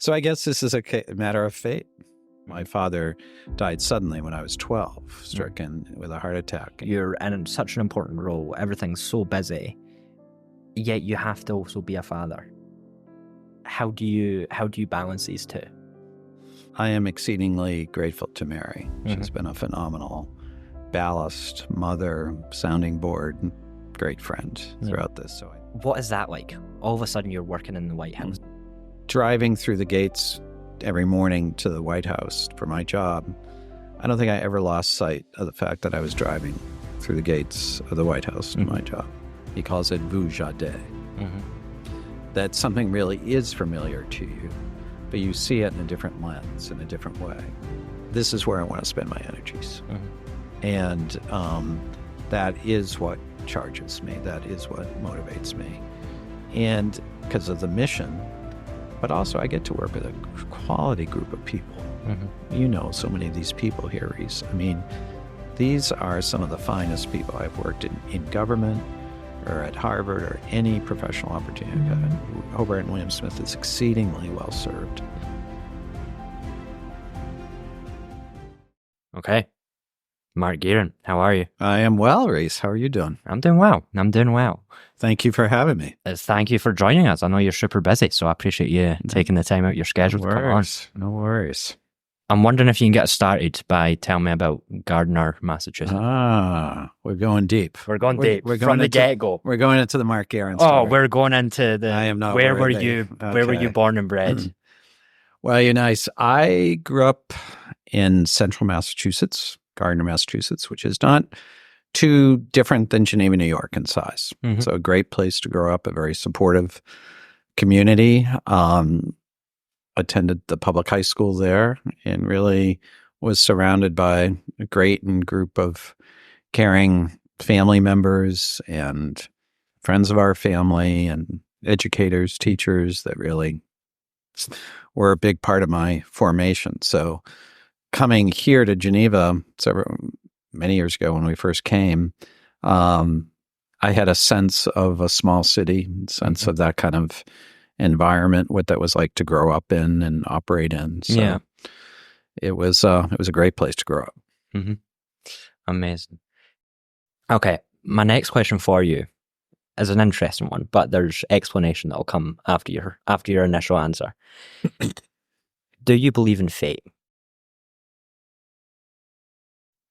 So I guess this is a matter of fate. My father died suddenly when I was 12, stricken with a heart attack. You're in such an important role. Everything's so busy, yet you have to also be a father. How do you balance these two? I am exceedingly grateful to Mary. She's been a phenomenal ballast, mother, sounding board, great friend throughout this. So what is that like? All of a sudden you're working in the White House. Driving through the gates every morning to the White House for my job, I don't think I ever lost sight of the fact that I was driving through the gates of the White House to my job. He calls it vous jadez. That something really is familiar to you, but you see it in a different lens, in a different way. This is where I want to spend my energies. And that is what charges me. That is what motivates me. And because of the mission, but also I get to work with a quality group of people. You know so many of these people here, Reese. I mean, these are some of the finest people I've worked in government or at Harvard or any professional opportunity. Hobart and William Smith is exceedingly well served. Okay. Mark Gearan, how are you? I am well, Reese. How are you doing? I'm doing well. Thank you for having me. Thank you for joining us. I know you're super busy, so I appreciate you taking the time out of your schedule to come on. No worries. I'm wondering if you can get us started by telling me about Gardner, Massachusetts. We're going deep. We're going deep from the get-go. We're going into the Mark Gearan story. Oh, we're going into the. I am not. Where were you born and bred? Well, you're nice. I grew up in central Massachusetts, Gardner, Massachusetts, which is not too different than Geneva, New York in size. So a great place to grow up, a very supportive community. Attended the public high school there and really was surrounded by a great group of caring family members and friends of our family and educators, teachers that really were a big part of my formation. So coming here to Geneva many years ago when we first came, I had a sense of a small city, sense of that kind of environment, what that was like to grow up in and operate in. So it was a great place to grow up. Amazing. Okay, my next question for you is an interesting one, but there's explanation that'll come after your initial answer. Do you believe in fate?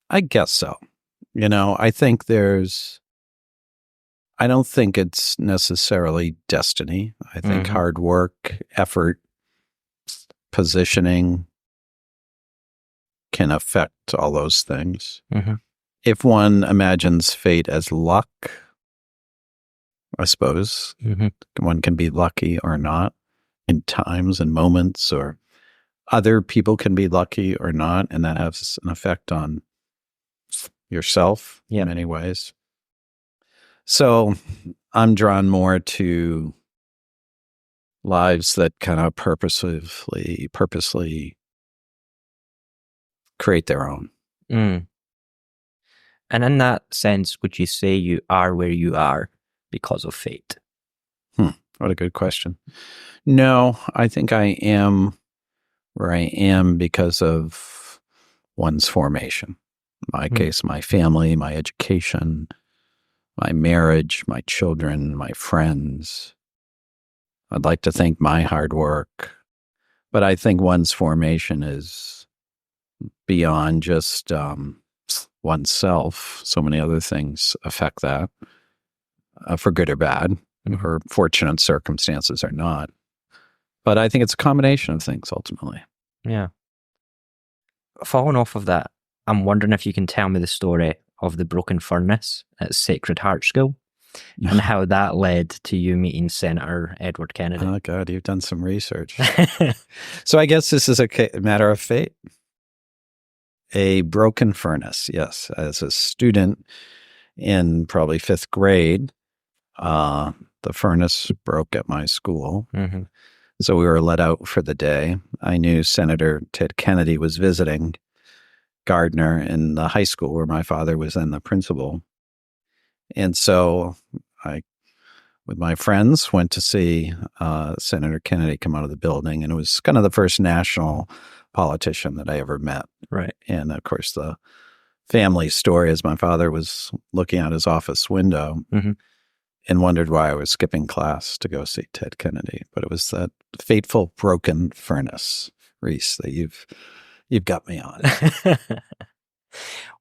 I guess so. You know, I don't think it's necessarily destiny. I think hard work, effort, positioning can affect all those things. If one imagines fate as luck, I suppose one can be lucky or not in times and moments, or other people can be lucky or not, and that has an effect on yourself in many ways. So I'm drawn more to lives that kind of purposely create their own. And in that sense, would you say you are where you are because of fate? What a good question. No, I think I am where I am because of one's formation. In my case, my family, my education, my marriage, my children, my friends. I'd like to think my hard work, but I think one's formation is beyond just oneself. So many other things affect that, for good or bad, or fortunate circumstances or not. But I think it's a combination of things ultimately. Yeah. Following off of that, I'm wondering if you can tell me the story of the broken furnace at Sacred Heart School and how that led to you meeting Senator Edward Kennedy. Oh, God, you've done some research. So I guess this is a matter of fate. A broken furnace, yes. As a student in probably fifth grade, the furnace broke at my school. So we were let out for the day. I knew Senator Ted Kennedy was visiting Gardner in the high school where my father was then the principal. And so I with my friends, went to see Senator Kennedy come out of the building, and it was kind of the first national politician that I ever met. Right. And of course, the family story is my father was looking out his office window and wondered why I was skipping class to go see Ted Kennedy. But it was that fateful broken furnace, Reese, that you've got me on.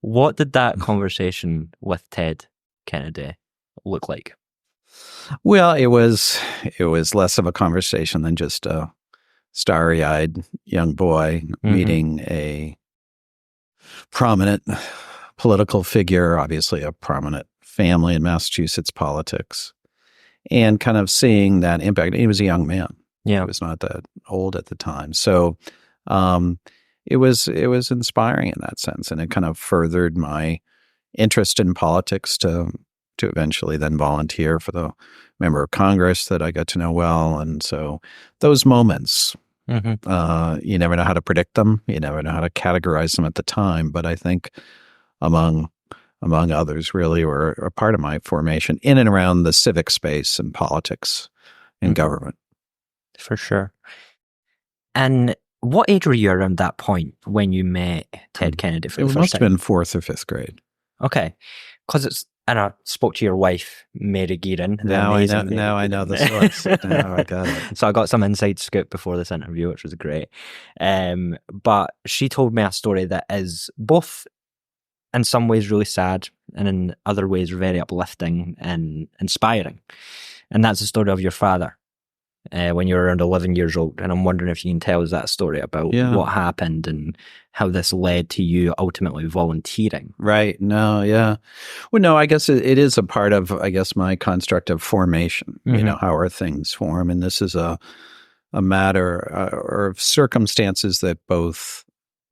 What did that conversation with Ted Kennedy look like? Well, it was less of a conversation than just a starry-eyed young boy meeting a prominent political figure, obviously a prominent family in Massachusetts politics, and kind of seeing that impact. He was a young man. Yeah. He was not that old at the time. So it was inspiring in that sense, and it kind of furthered my interest in politics to eventually then volunteer for the member of Congress that I got to know well. And so those moments, you never know how to predict them. You never know how to categorize them at the time. But I think among others really were a part of my formation in and around the civic space and politics and government. For sure. And what age were you around that point when you met Ted Kennedy for the first time? It must have been 4th or 5th grade. Okay. Because and I spoke to your wife, Mary Gearan. Now I know the source. Now I got it. So I got some inside scoop before this interview, which was great. But she told me a story that is both in some ways really sad and in other ways very uplifting and inspiring. And that's the story of your father when you were around 11 years old. And I'm wondering if you can tell us that story about what happened and how this led to you ultimately volunteering. Right. No, yeah. Well, no, I guess it is a part of, my construct of formation. You know, how are things form? And this is a matter or of circumstances that both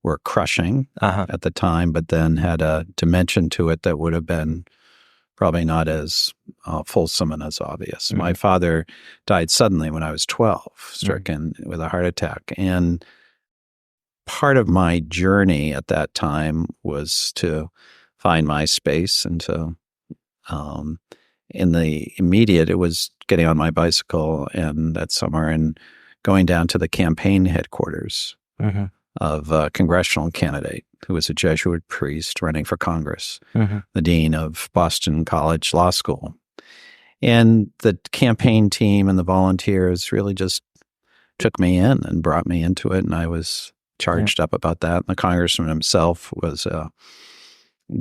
were crushing at the time, but then had a dimension to it that would have been probably not as fulsome and as obvious. My father died suddenly when I was 12, stricken with a heart attack. And part of my journey at that time was to find my space and to, in the immediate, it was getting on my bicycle and that summer and going down to the campaign headquarters of a congressional candidate who was a Jesuit priest running for Congress, the dean of Boston College Law School. And the campaign team and the volunteers really just took me in and brought me into it. And I was charged up about that. And the congressman himself was a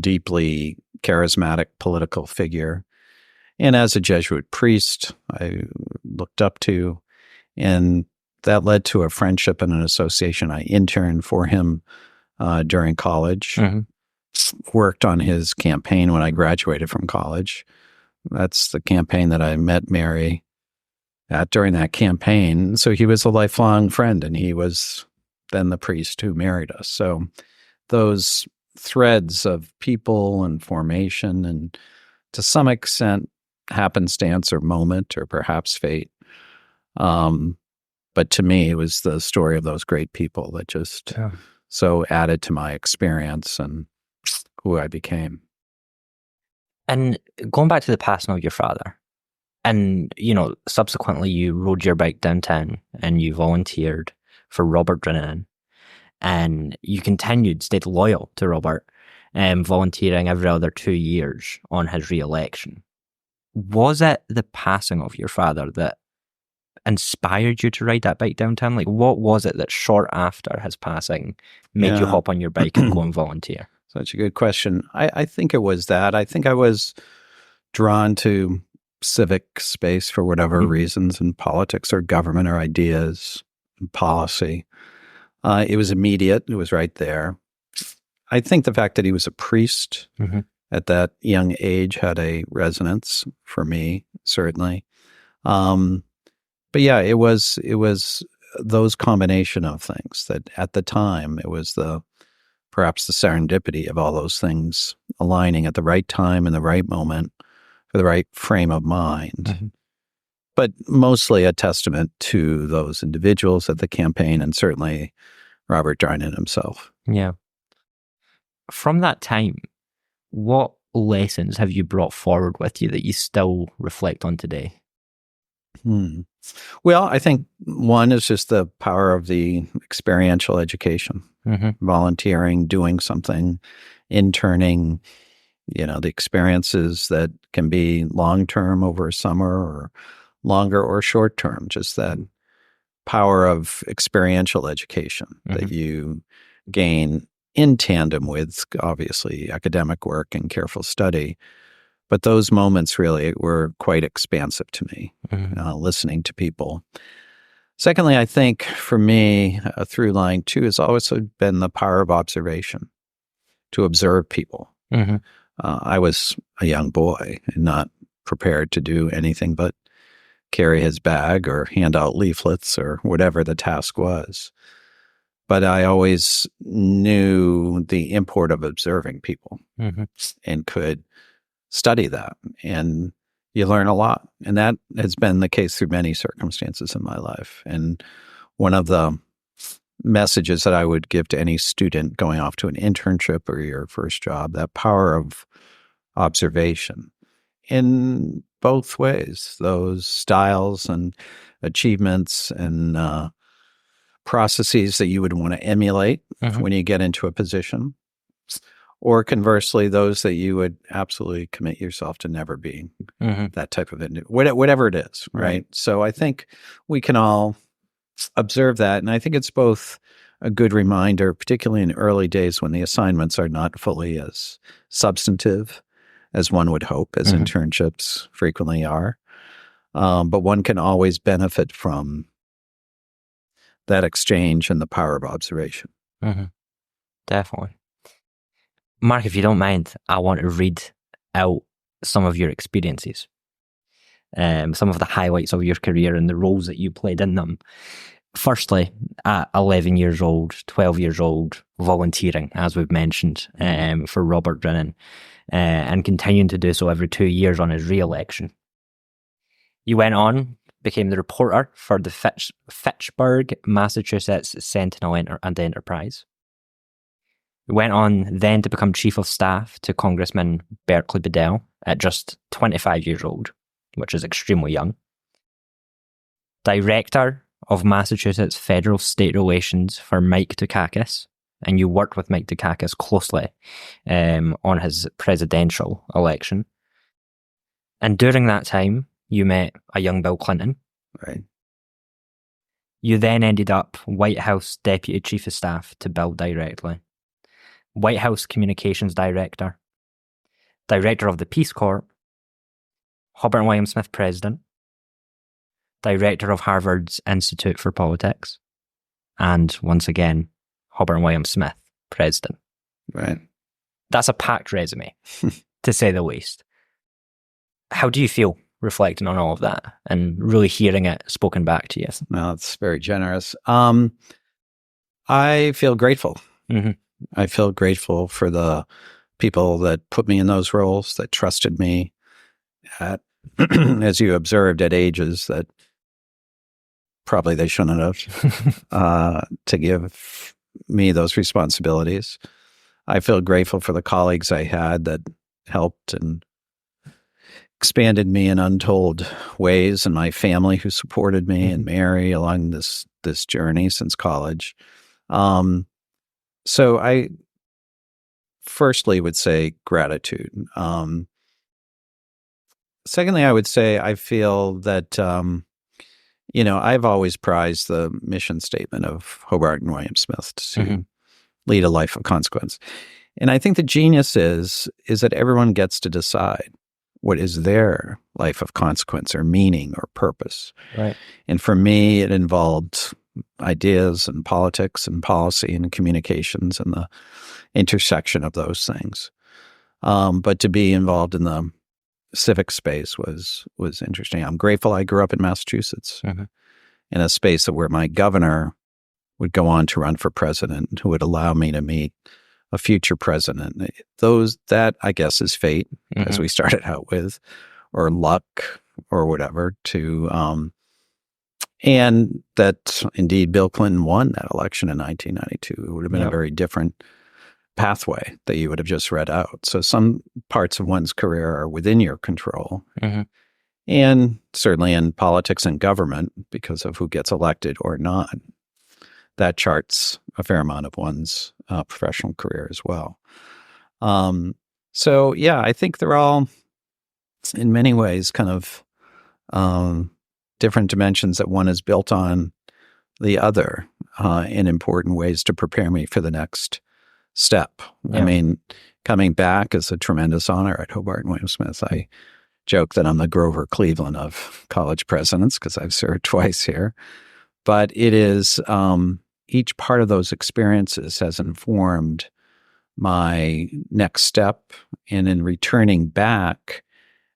deeply charismatic political figure. And as a Jesuit priest, I looked up to, and that led to a friendship and an association. I interned for him during college, worked on his campaign when I graduated from college. That's the campaign that I met Mary at during that campaign. So he was a lifelong friend, and he was then the priest who married us. So those threads of people and formation and to some extent happenstance or moment or perhaps fate. But to me, it was the story of those great people that just so added to my experience and who I became. And going back to the passing of your father, and, subsequently you rode your bike downtown and you volunteered for Robert Gearan, and you stayed loyal to Robert, volunteering every other 2 years on his re-election. Was it the passing of your father that inspired you to ride that bike downtown? Like, what was it that short after his passing made you hop on your bike and go and volunteer? Such a good question. I think it was that. I think I was drawn to civic space for whatever reasons in politics or government or ideas and policy. It was immediate. It was right there. I think the fact that he was a priest at that young age had a resonance for me, certainly. But yeah, it was those combination of things that at the time it was perhaps the serendipity of all those things aligning at the right time and the right moment for the right frame of mind. But mostly a testament to those individuals at the campaign and certainly Robert Gearan himself. Yeah. From that time, what lessons have you brought forward with you that you still reflect on today? Well, I think one is just the power of the experiential education, volunteering, doing something, interning, the experiences that can be long-term over a summer or longer or short-term, just that power of experiential education that you gain in tandem with, obviously, academic work and careful study. But those moments really were quite expansive to me, listening to people. Secondly, I think for me, a through line too has always been the power of observation, to observe people. I was a young boy and not prepared to do anything but carry his bag or hand out leaflets or whatever the task was. But I always knew the import of observing people and could study that. And you learn a lot. And that has been the case through many circumstances in my life. And one of the messages that I would give to any student going off to an internship or your first job, that power of observation in both ways, those styles and achievements and processes that you would want to emulate when you get into a position, or conversely, those that you would absolutely commit yourself to never being that type of whatever it is, right? So I think we can all observe that. And I think it's both a good reminder, particularly in early days when the assignments are not fully as substantive as one would hope, as internships frequently are. But one can always benefit from that exchange and the power of observation. Definitely. Mark, if you don't mind, I want to read out some of your experiences, some of the highlights of your career and the roles that you played in them. Firstly, at 11 years old, 12 years old, volunteering, as we've mentioned, for Robert Gearan, and continuing to do so every 2 years on his re-election. You went on, became the reporter for the Fitchburg, Massachusetts Sentinel and Enterprise. You went on then to become Chief of Staff to Congressman Berkeley Bedell at just 25 years old, which is extremely young. Director of Massachusetts Federal State Relations for Mike Dukakis, and you worked with Mike Dukakis closely on his presidential election. And during that time, you met a young Bill Clinton. Right. You then ended up White House Deputy Chief of Staff to Bill directly, White House Communications Director, Director of the Peace Corps, Hobart and William Smith President, Director of Harvard's Institute for Politics, and once again, Hobart and William Smith President. Right. That's a packed resume, to say the least. How do you feel reflecting on all of that and really hearing it spoken back to you? Well, it's very generous. I feel grateful. I feel grateful for the people that put me in those roles, that trusted me at, as you observed, at ages that probably they shouldn't have, to give me those responsibilities. I feel grateful for the colleagues I had that helped and expanded me in untold ways, and my family who supported me and Mary along this journey since college. So I firstly would say gratitude. Secondly, I would say I feel that, I've always prized the mission statement of Hobart and William Smith to lead a life of consequence. And I think the genius is that everyone gets to decide what is their life of consequence or meaning or purpose. Right. And for me, it involved ideas and politics and policy and communications and the intersection of those things. But to be involved in the civic space was interesting. I'm grateful I grew up in Massachusetts in a space where my governor would go on to run for president, who would allow me to meet a future president. That I guess is fate, as we started out with, or luck or whatever, and that indeed Bill Clinton won that election in 1992. It would have been a very different pathway that you would have just read out. So some parts of one's career are within your control. and certainly in politics and government because of who gets elected or not. That charts a fair amount of one's professional career as well. So, yeah, I think they're all, in many ways, kind of different dimensions that one is built on the other in important ways to prepare me for the next step. Yeah. I mean, coming back is a tremendous honor at Hobart and William Smith. I joke that I'm the Grover Cleveland of college presidents because I've served twice here. But it is each part of those experiences has informed my next step. And in returning back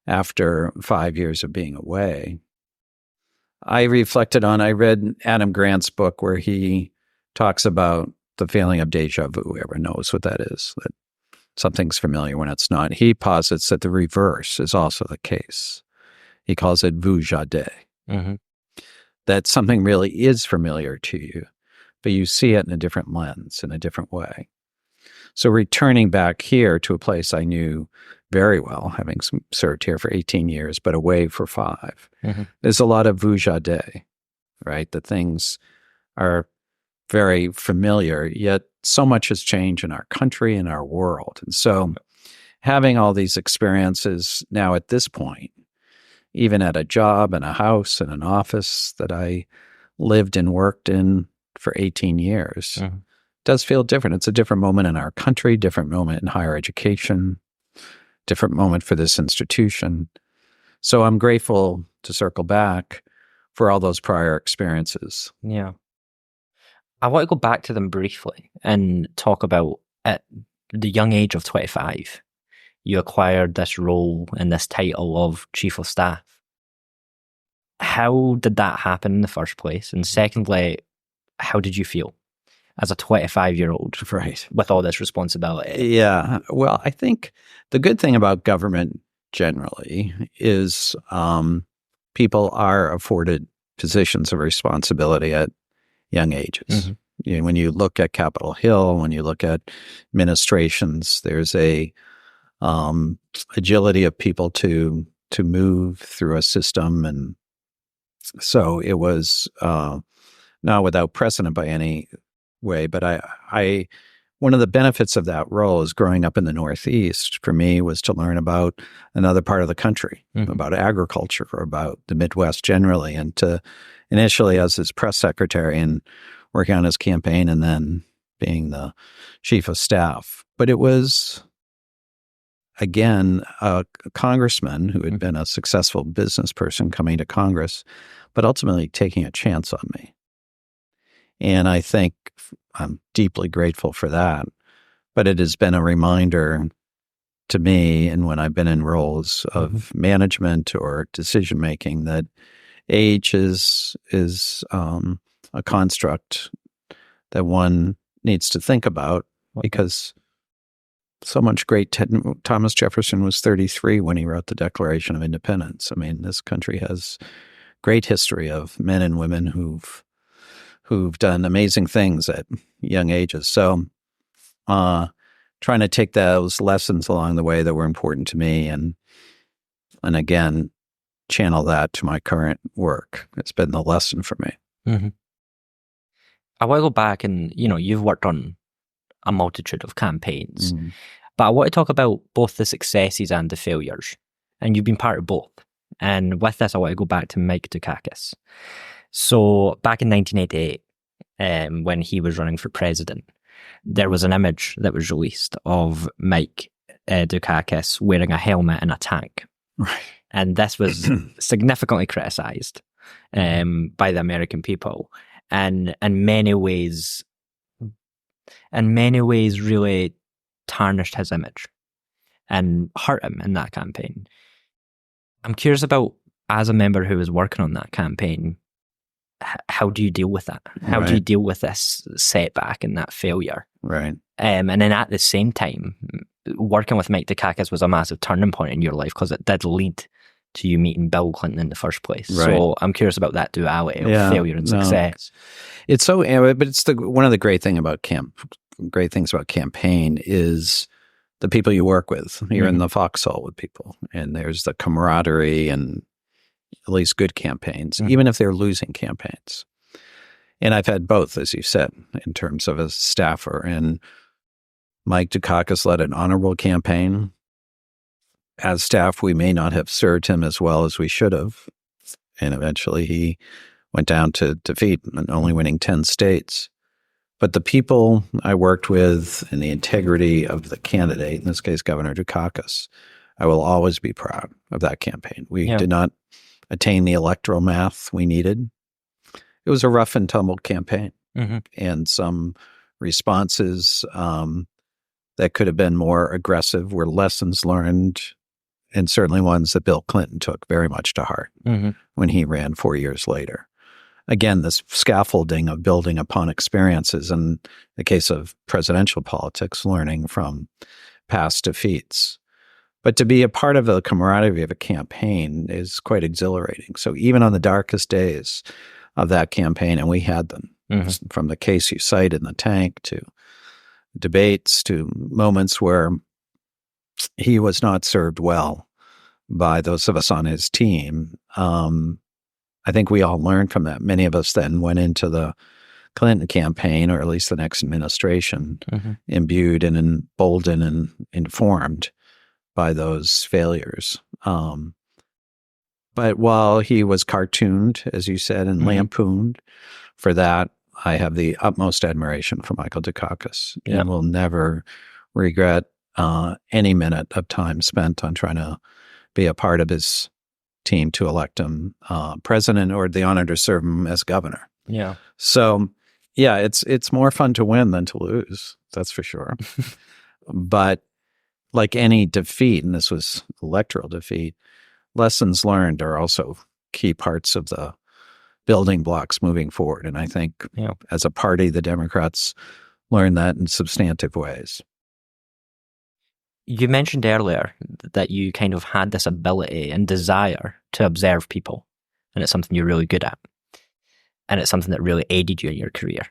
after 5 years of being away, I read Adam Grant's book where he talks about the feeling of deja vu. Everyone knows what that is, that something's familiar when it's not. He posits that the reverse is also the case. He calls it vu jadé, that something really is familiar to you, but you see it in a different lens, in a different way. So returning back here to a place I knew very well, having served here for 18 years, but away for 5, there's a lot of vu jadé, right? The things are very familiar, yet so much has changed in our country and our world. And so having all these experiences now at this point, even at a job and a house and an office that I lived and worked in for 18 years, does feel different. It's a different moment in our country, different moment in higher education, different moment for this institution. So I'm grateful to circle back for all those prior experiences. Yeah. I want to go back to them briefly and talk about at the young age of 25, you acquired this role and this title of Chief of Staff. How did that happen in the first place? And secondly, how did you feel as a 25-year-old with all this responsibility? Yeah. Well, I think the good thing about government generally is people are afforded positions of responsibility at young ages. You know, when you look at Capitol Hill, when you look at administrations, there's a agility of people to move through a system. And so it was not without precedent by any way, but I one of the benefits of that role is growing up in the Northeast for me was to learn about another part of the country, about agriculture or about the Midwest generally, and to initially as his press secretary and working on his campaign and then being the chief of staff. But it was, again, a congressman who had been a successful business person coming to Congress, but ultimately taking a chance on me. And I think I'm deeply grateful for that. But it has been a reminder to me, and when I've been in roles of management or decision making, that age is a construct that one needs to think about because so much great Thomas Jefferson was 33 when he wrote the Declaration of Independence. I mean, this country has great history of men and women who've done amazing things at young ages. So trying to take those lessons along the way that were important to me and again, channel that to my current work. It's been the lesson for me. I want to go back and, you've worked on a multitude of campaigns, but I want to talk about both the successes and the failures. And you've been part of both. And with this, I want to go back to Mike Dukakis. So back in 1988, when he was running for president, there was an image that was released of Mike Dukakis wearing a helmet in a tank. Right. And this was significantly criticized by the American people, and in many ways really tarnished his image and hurt him in that campaign. I'm curious about, as a member who was working on that campaign, how do you deal with that? How do you deal with this setback and that failure? Right. And then at the same time, working with Mike Dukakis was a massive turning point in your life because it did lead to you meeting Bill Clinton in the first place. Right. So I'm curious about that duality of failure and success. It's so, but it's one of the great things about campaign is the people you work with. You're in the foxhole with people, and there's the camaraderie, and at least good campaigns, even if they're losing campaigns. And I've had both, as you said, in terms of a staffer. And Mike Dukakis led an honorable campaign. As staff, we may not have served him as well as we should have. And eventually he went down to defeat and only winning 10 states. But the people I worked with and the integrity of the candidate, in this case, Governor Dukakis, I will always be proud of that campaign. We did not attain the electoral math we needed. It was a rough and tumble campaign, and some responses that could have been more aggressive were lessons learned, and certainly ones that Bill Clinton took very much to heart when he ran 4 years later. Again, this scaffolding of building upon experiences, in the case of presidential politics, learning from past defeats. But to be a part of the camaraderie of a campaign is quite exhilarating. So even on the darkest days of that campaign, and we had them, from the case you cite in the tank to debates to moments where he was not served well by those of us on his team. I think we all learned from that. Many of us then went into the Clinton campaign, or at least the next administration, imbued and emboldened and informed by those failures. But while he was cartooned, as you said, and lampooned for that, I have the utmost admiration for Michael Dukakis and will never regret any minute of time spent on trying to be a part of his team to elect him president, or the honor to serve him as governor. Yeah. So, yeah, it's more fun to win than to lose. That's for sure. But like any defeat, and this was electoral defeat, lessons learned are also key parts of the building blocks moving forward. And I think as a party, the Democrats learned that in substantive ways. You mentioned earlier that you kind of had this ability and desire to observe people, and it's something you're really good at, and it's something that really aided you in your career.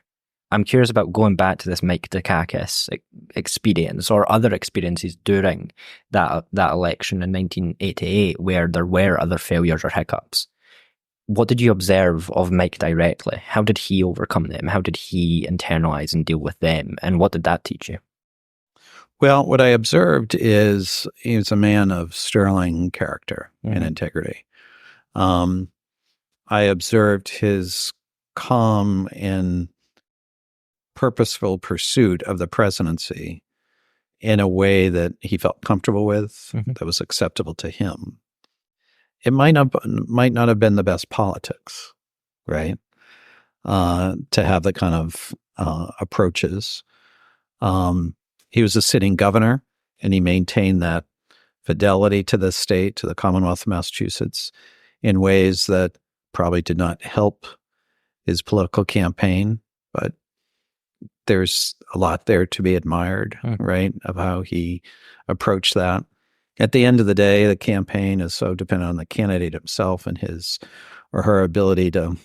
I'm curious about going back to this Mike Dukakis experience or other experiences during that election in 1988 where there were other failures or hiccups. What did you observe of Mike directly? How did he overcome them? How did he internalize and deal with them? And what did that teach you? Well, what I observed is he was a man of sterling character and integrity. I observed his calm and purposeful pursuit of the presidency in a way that he felt comfortable with, that was acceptable to him. It might not have been the best politics, right? To have the kind of approaches. He was a sitting governor, and he maintained that fidelity to the state, to the Commonwealth of Massachusetts, in ways that probably did not help his political campaign. But there's a lot there to be admired, right, of how he approached that. At the end of the day, the campaign is so dependent on the candidate himself and his or her ability to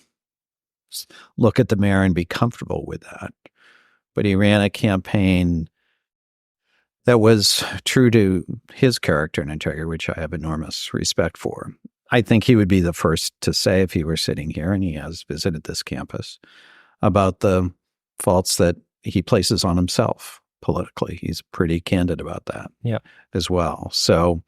look at the mirror and be comfortable with that. But he ran a campaign that was true to his character and integrity, which I have enormous respect for. I think he would be the first to say, if he were sitting here, and he has visited this campus, about the faults that he places on himself politically. He's pretty candid about that as well. So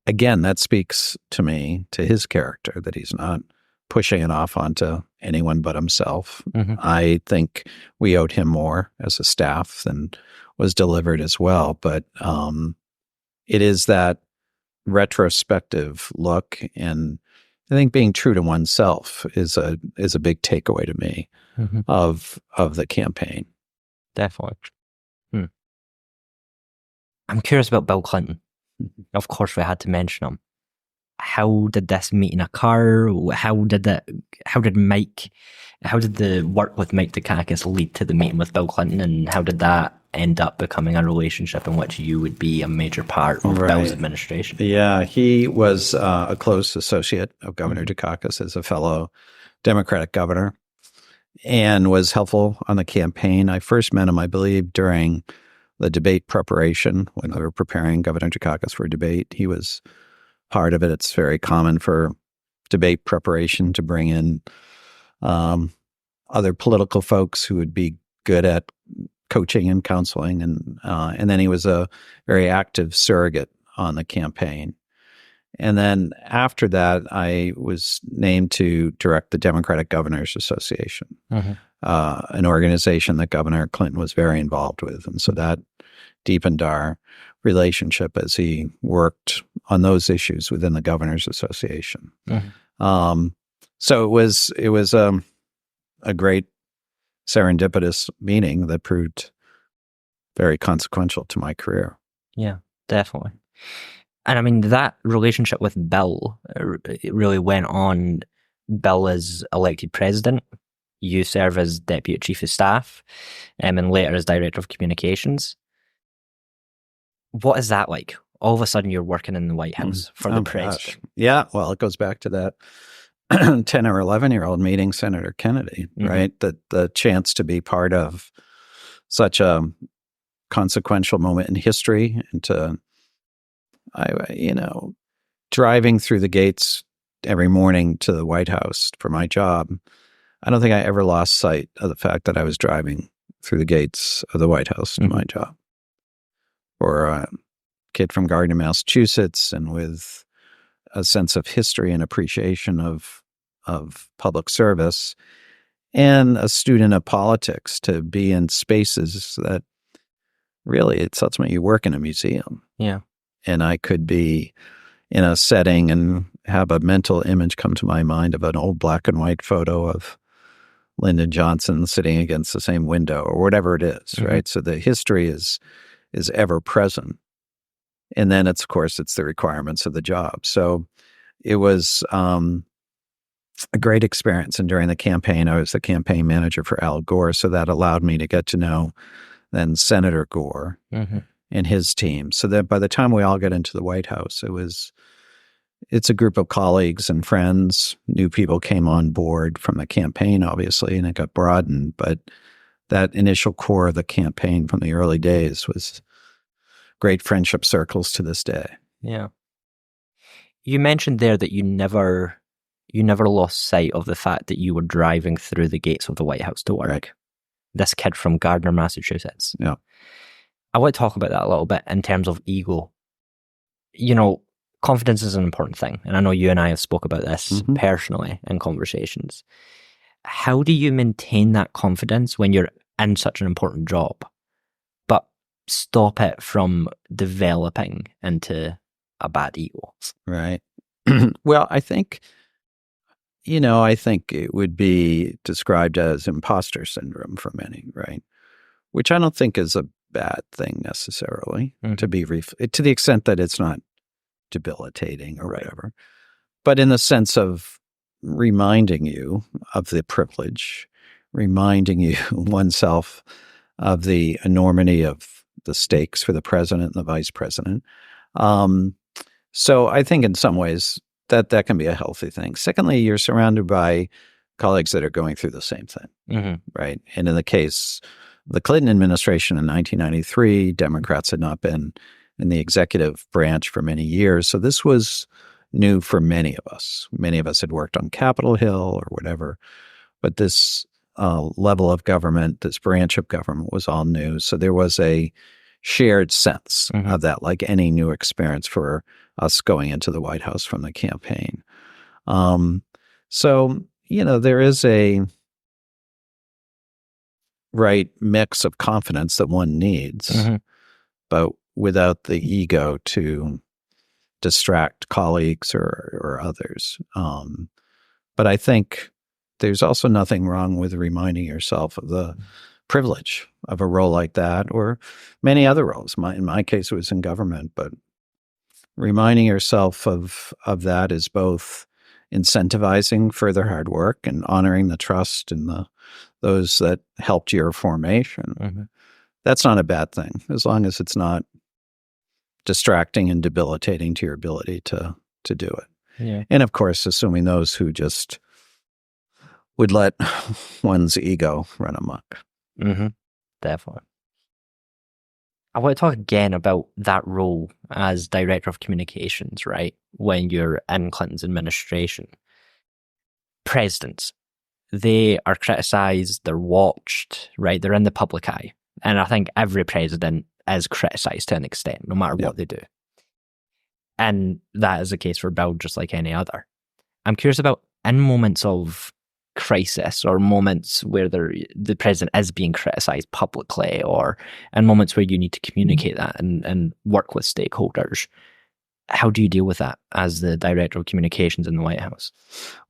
again, that speaks to me, to his character, that he's not pushing it off onto anyone but himself. I think we owed him more as a staff than was delivered as well. But it is that retrospective look, and I think being true to oneself is a big takeaway to me of the campaign. Definitely. I'm curious about Bill Clinton. Of course, we had to mention him. How did this meeting occur? How did the work with Mike Dukakis lead to the meeting with Bill Clinton, and how did that end up becoming a relationship in which you would be a major part of Bill's administration? Yeah, he was a close associate of Governor Dukakis as a fellow Democratic governor, and was helpful on the campaign. I first met him, I believe, during the debate preparation when we were preparing Governor Dukakis for a debate. He was part of it. It's very common for debate preparation to bring in other political folks who would be good at coaching and counseling, and then he was a very active surrogate on the campaign. And then after that, I was named to direct the Democratic Governors Association, an organization that Governor Clinton was very involved with. And so that deepened our relationship as he worked on those issues within the Governors Association. So it was a great serendipitous meeting that proved very consequential to my career. Yeah, definitely. And I mean, that relationship with Bill, it really went on. Bill is elected president. You serve as deputy chief of staff, and later as director of communications. What is that like? All of a sudden, you're working in the White House for the president. Gosh. Yeah, well, it goes back to that 10 or 11-year-old meeting Senator Kennedy, right? The chance to be part of such a consequential moment in history, and to, driving through the gates every morning to the White House for my job. I don't think I ever lost sight of the fact that I was driving through the gates of the White House to my job. Or a kid from Gardner, Massachusetts, and with a sense of history and appreciation of public service, and a student of politics, to be in spaces that really, it's ultimately, you work in a museum. Yeah. And I could be in a setting and have a mental image come to my mind of an old black and white photo of Lyndon Johnson sitting against the same window, or whatever it is, right? So the history is ever present. And then of course, it's the requirements of the job. So it was a great experience. And during the campaign, I was the campaign manager for Al Gore. So that allowed me to get to know then Senator Gore and his team. So that by the time we all got into the White House, it's a group of colleagues and friends. New people came on board from the campaign, obviously, and it got broadened. But that initial core of the campaign from the early days was great friendship circles to this day. Yeah. You mentioned there that you never lost sight of the fact that you were driving through the gates of the White House to work. Right. This kid from Gardner, Massachusetts. Yeah. I want to talk about that a little bit in terms of ego. Confidence is an important thing. And I know you and I have spoke about this personally in conversations. How do you maintain that confidence when you're in such an important job, but stop it from developing into a bad ego? Right. Well, I think it would be described as imposter syndrome for many, right? Which I don't think is a bad thing necessarily, to the extent that it's not debilitating or whatever. But in the sense of reminding you of the privilege, reminding you oneself of the enormity of the stakes for the president and the vice president. So I think in some ways that can be a healthy thing. Secondly, you're surrounded by colleagues that are going through the same thing, right? And in the case of the Clinton administration in 1993, Democrats had not been in the executive branch for many years. So this was new for many of us. Many of us had worked on Capitol Hill or whatever, but this level of government, this branch of government, was all new. So there was a shared sense of that, like any new experience for us going into the White House from the campaign. So, there is a right mix of confidence that one needs, but without the ego to distract colleagues or others. But I think there's also nothing wrong with reminding yourself of the privilege of a role like that, or many other roles. In my case, it was in government, but reminding yourself of that is both incentivizing further hard work and honoring the trust and those that helped your formation. That's not a bad thing, as long as it's not distracting and debilitating to your ability to do it. Yeah. And of course, assuming those who just would let one's ego run amok. Definitely. I want to talk again about that role as director of communications, right? When you're in Clinton's administration. presidents, they are criticized, they're watched, right? They're in the public eye. And I think every president is criticized to an extent, no matter what they do. And that is the case for Bill, just like any other. I'm curious about in moments of crisis or moments where the president is being criticized publicly, or in moments where you need to communicate that and work with stakeholders. How do you deal with that as the director of communications in the White House?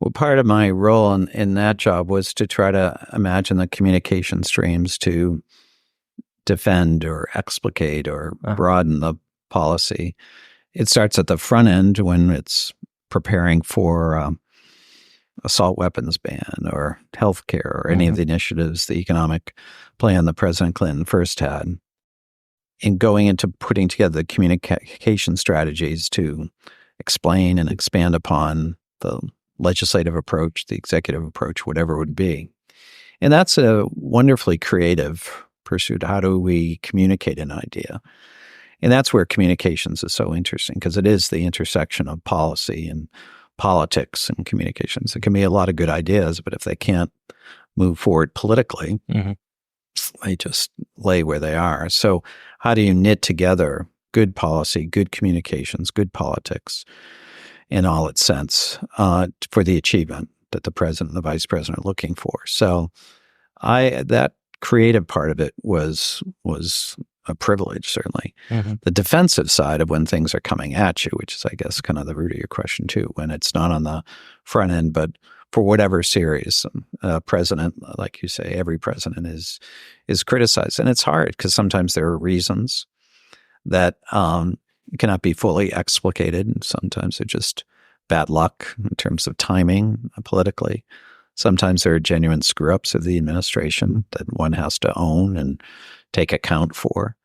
Well, part of my role in that job was to try to imagine the communication streams to defend or explicate or broaden the policy. It starts at the front end when it's preparing for assault weapons ban or healthcare or any of the initiatives, the economic plan that President Clinton first had, and going into putting together the communication strategies to explain and expand upon the legislative approach, the executive approach, whatever it would be. And that's a wonderfully creative pursuit. How do we communicate an idea? And that's where communications is so interesting, because it is the intersection of policy and politics and communications. It can be a lot of good ideas, but if they can't move forward politically, they just lay where they are. So how do you knit together good policy, good communications, good politics in all its sense for the achievement that the president and the vice president are looking for? So that creative part of it was a privilege, certainly. The defensive side of when things are coming at you, which is, I guess, kind of the root of your question too, when it's not on the front end, but for whatever series, president, like you say, every president is criticized. And it's hard because sometimes there are reasons that cannot be fully explicated. And sometimes they're just bad luck in terms of timing politically. Sometimes there are genuine screw-ups of the administration that one has to own and take account for.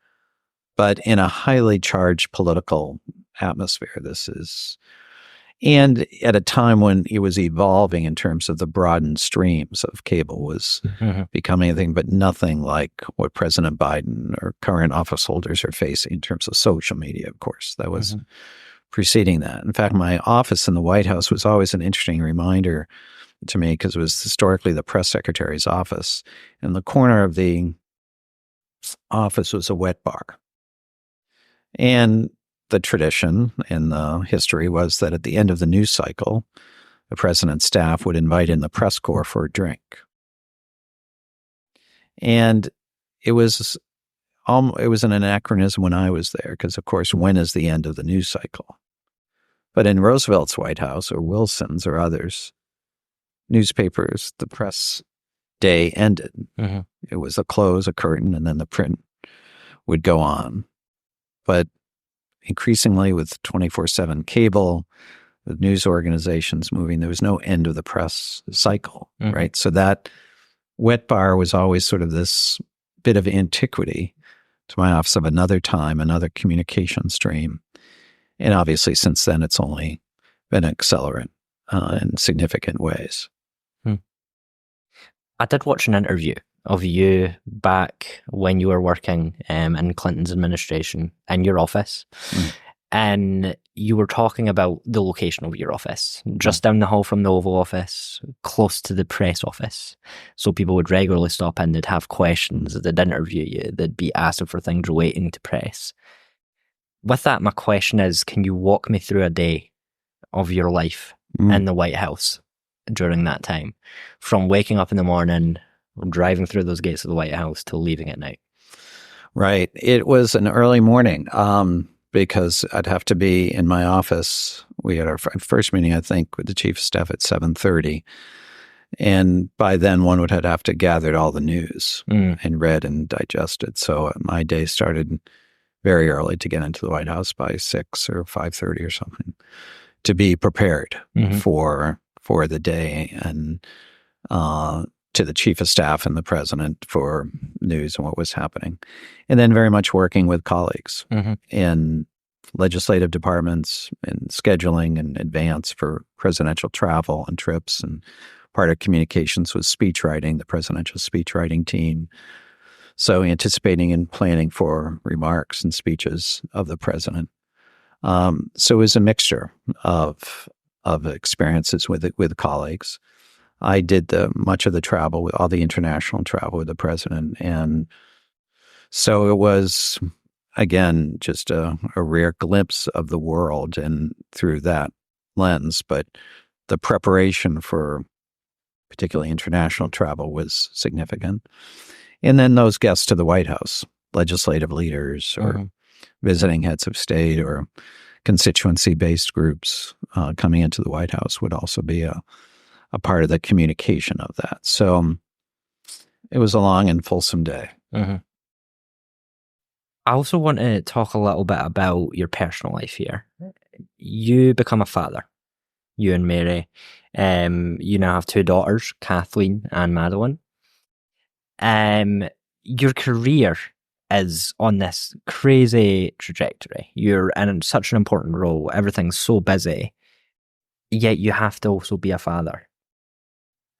But in a highly charged political atmosphere, this is, and at a time when it was evolving in terms of the broadened streams of cable was becoming anything but nothing like what President Biden or current office holders are facing in terms of social media, of course. That was preceding that. In fact, my office in the White House was always an interesting reminder to me because it was historically the press secretary's office. In the corner of the office was a wet bar. And the tradition in the history was that at the end of the news cycle, the president's staff would invite in the press corps for a drink. And it was an anachronism when I was there because, of course, when is the end of the news cycle? But in Roosevelt's White House or Wilson's or others, newspapers, the press day ended. It was a close, a curtain, and then the print would go on. But increasingly with 24/7 cable, with news organizations moving, there was no end of the press cycle, right? So that wet bar was always sort of this bit of antiquity to my office of another time, another communication stream. And obviously since then, it's only been an accelerant in significant ways. I did watch an interview of you back when you were working in Clinton's administration in your office. And you were talking about the location of your office, just down the hall from the Oval Office, close to the press office. So people would regularly stop in, they'd have questions, they'd interview you, they'd be asking for things relating to press. With that, my question is, can you walk me through a day of your life in the White House during that time? From waking up in the morning, driving through those gates of the White House till leaving at night. Right. It was an early morning because I'd have to be in my office. We had our first meeting, I think, with the chief of staff at 7:30. And by then, one would have to gather all the news and read and digested. So my day started very early to get into the White House by 6 or 5:30 or something to be prepared for the day and to the chief of staff and the president for news and what was happening. And then very much working with colleagues in legislative departments and scheduling in advance for presidential travel and trips. And part of communications was speech writing, the presidential speech writing team. So anticipating and planning for remarks and speeches of the president. So it was a mixture of experiences with colleagues. I did much of the travel, with all the international travel with the president. And so it was, again, just a rare glimpse of the world and through that lens. But the preparation for particularly international travel was significant. And then those guests to the White House, legislative leaders or visiting heads of state or constituency-based groups coming into the White House would also be a part of the communication of that. So it was a long and fulsome day. I also want to talk a little bit about your personal life here. You become a father, you and Mary. You now have 2 daughters, Kathleen and Madeline. Your career is on this crazy trajectory. You're in such an important role. Everything's so busy, yet you have to also be a father.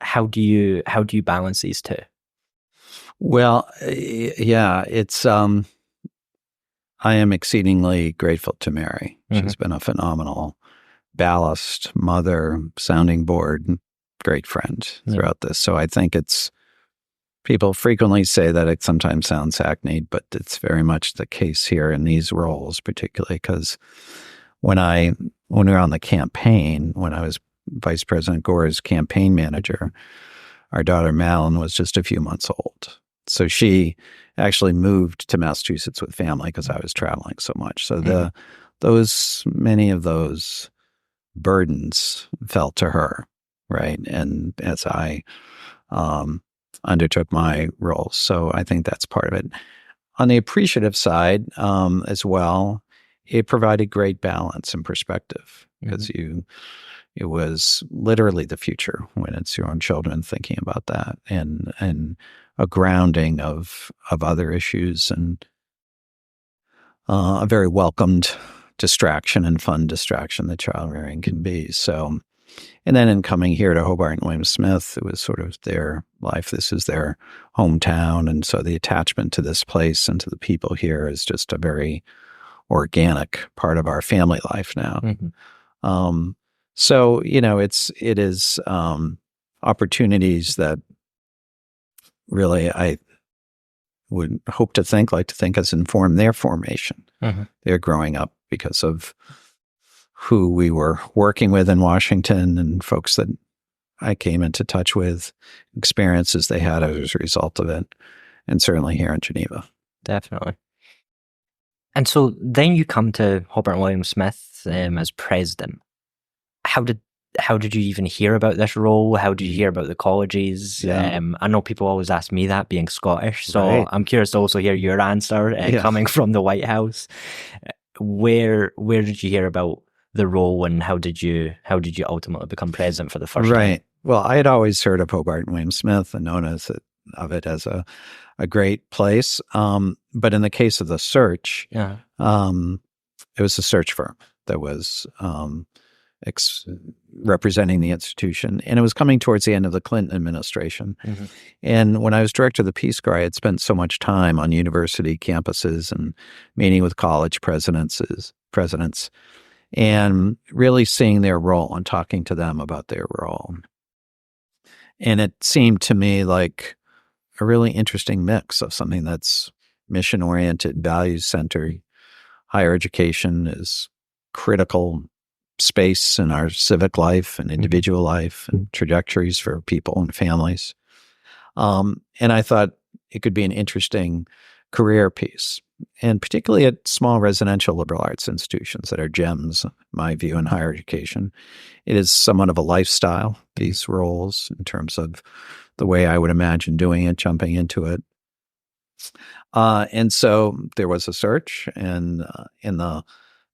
How do you balance these two? Well, yeah, it's I am exceedingly grateful to Mary. She's been a phenomenal ballast, mother, sounding board, great friend throughout this. So I think people frequently say that it sometimes sounds hackneyed, but it's very much the case here in these roles, particularly because when we were on the campaign, when I was Vice President Gore's campaign manager, our daughter Madeline was just a few months old. So she actually moved to Massachusetts with family because I was traveling so much. So many of those burdens fell to her, right? And as I undertook my roles. So I think that's part of it. On the appreciative side, as well, it provided great balance and perspective because it was literally the future when it's your own children, thinking about that and a grounding of other issues and a very welcomed distraction and fun distraction that child rearing can be. So, and then in coming here to Hobart and William Smith, it was sort of their life. This is their hometown. And so the attachment to this place and to the people here is just a very organic part of our family life now. So, it is opportunities that really I would like to think has informed their formation. They're growing up because of who we were working with in Washington and folks that I came into touch with, experiences they had as a result of it, and certainly here in Geneva. Definitely. And so then you come to Hobart and William Smith as president. How did you even hear about this role? How did you hear about the colleges? Yeah. I know people always ask me that, being Scottish. So I'm curious to also hear your answer coming from the White House. Where did you hear about the role, and how did you ultimately become president for the first time? Well, I had always heard of Hobart and William Smith and known of it as a great place. But in the case of the search, it was a search firm that was representing the institution. And it was coming towards the end of the Clinton administration. And when I was director of the Peace Corps, I had spent so much time on university campuses and meeting with college presidents and really seeing their role and talking to them about their role. And it seemed to me like a really interesting mix of something that's mission-oriented, values-centered. Higher education is critical space in our civic life and individual life and trajectories for people and families. And I thought it could be an interesting career piece, and particularly at small residential liberal arts institutions that are gems, in my view, in higher education. It is somewhat of a lifestyle, these roles, in terms of the way I would imagine doing it, jumping into it. And so there was a search, and in the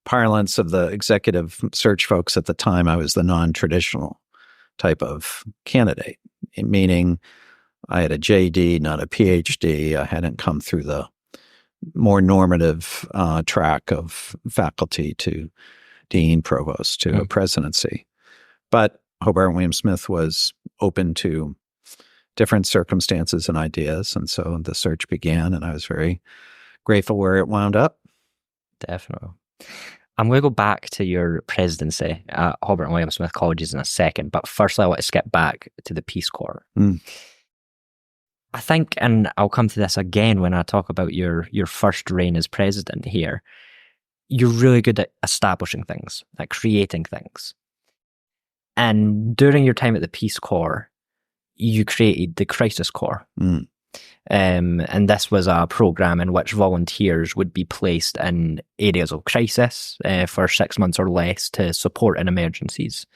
parlance of the executive search folks at the time, I was the non-traditional type of candidate, meaning I had a JD, not a PhD. I hadn't come through the more normative track of faculty to dean, provost, to a presidency. But Hobart and William Smith was open to different circumstances and ideas. And so the search began, and I was very grateful where it wound up. Definitely. I'm going to go back to your presidency at Hobart and William Smith Colleges in a second, but firstly, I want to skip back to the Peace Corps. I think, and I'll come to this again when I talk about your first reign as president here, you're really good at establishing things, at creating things. And during your time at the Peace Corps, you created the Crisis Corps. And this was a program in which volunteers would be placed in areas of crisis for 6 months or less to support in emergencies.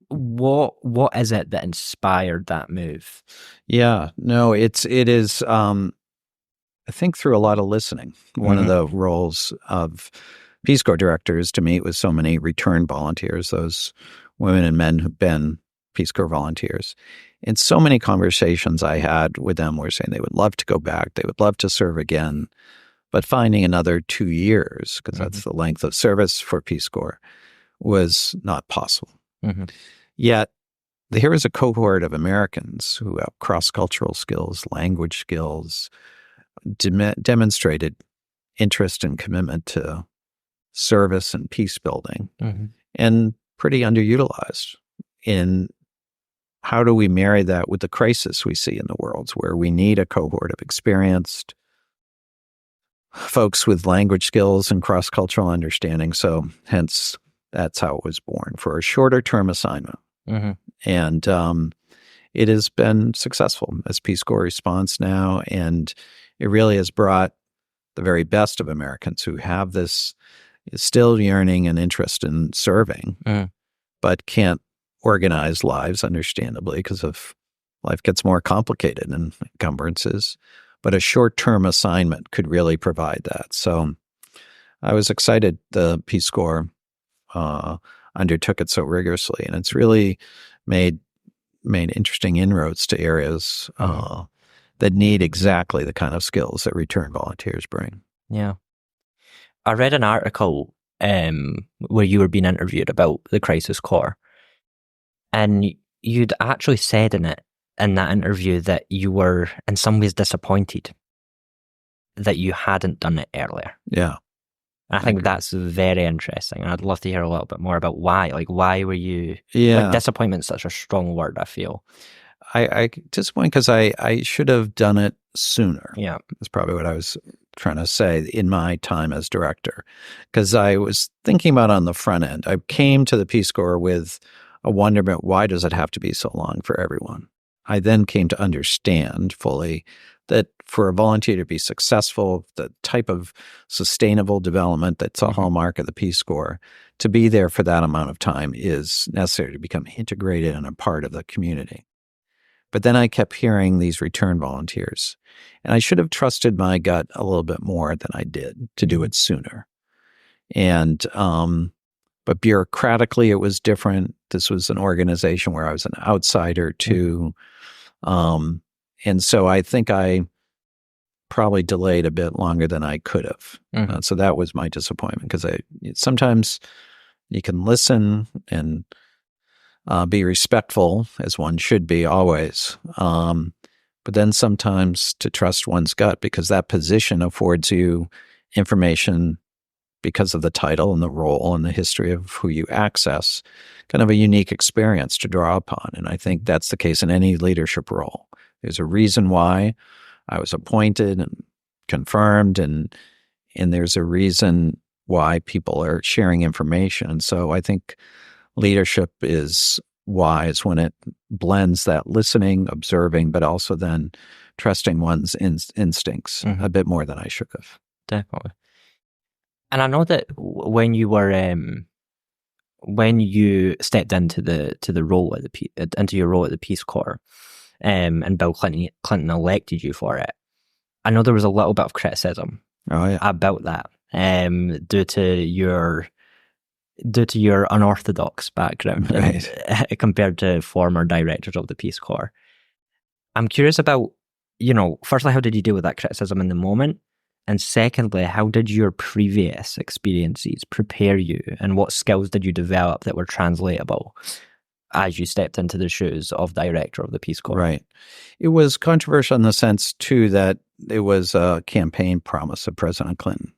What is it that inspired that move? Yeah, no, it is. I think through a lot of listening. One of the roles of Peace Corps directors to meet with so many return volunteers, those women and men who've been Peace Corps volunteers. And so many conversations I had with them were saying they would love to go back, they would love to serve again, but finding another 2 years, because that's the length of service for Peace Corps, was not possible. Yet, here is a cohort of Americans who have cross-cultural skills, language skills, demonstrated interest and commitment to service and peace building, and pretty underutilized in how do we marry that with the crisis we see in the world, where we need a cohort of experienced folks with language skills and cross-cultural understanding. So hence, that's how it was born, for a shorter term assignment. And it has been successful as Peace Corps response now, and it really has brought the very best of Americans who have this still yearning and interest in serving, but can't organize lives, understandably, because of life gets more complicated and encumbrances. But a short-term assignment could really provide that. So I was excited the Peace Corps undertook it so rigorously, and it's really made interesting inroads to areas that need exactly the kind of skills that return volunteers bring. Yeah. I read an article where you were being interviewed about the Crisis Corps, and you'd actually said in that interview that you were in some ways disappointed that you hadn't done it earlier. Yeah. I think that's very interesting, and I'd love to hear a little bit more about why. Like, why were you... Yeah. Like, disappointment's such a strong word, I feel. I disappointed because I should have done it sooner. Yeah. That's probably what I was trying to say in my time as director. Because I was thinking about on the front end, I came to the Peace Corps with a wonderment, why does it have to be so long for everyone? I then came to understand fully that for a volunteer to be successful, the type of sustainable development that's a hallmark of the Peace Corps, to be there for that amount of time is necessary to become integrated and a part of the community. But then I kept hearing these return volunteers, and I should have trusted my gut a little bit more than I did to do it sooner. And, but bureaucratically, it was different. This was an organization where I was an outsider too. And so I think I probably delayed a bit longer than I could have. So that was my disappointment, because sometimes you can listen and be respectful, as one should be always. But then sometimes to trust one's gut, because that position affords you information because of the title and the role and the history of who you access, kind of a unique experience to draw upon. And I think that's the case in any leadership role. There's a reason why I was appointed and confirmed, and there's a reason why people are sharing information. And so I think leadership is wise when it blends that listening, observing, but also then trusting one's instincts a bit more than I should have. Definitely. And I know that when you were when you stepped into the role into your role at the Peace Corps, and Bill Clinton elected you for it, I know there was a little bit of criticism about that, due to your unorthodox background, right, compared to former directors of the Peace Corps. I'm curious about, firstly, how did you deal with that criticism in the moment? And secondly, how did your previous experiences prepare you, and what skills did you develop that were translatable as you stepped into the shoes of director of the Peace Corps? Right. It was controversial in the sense, too, that it was a campaign promise of President Clinton.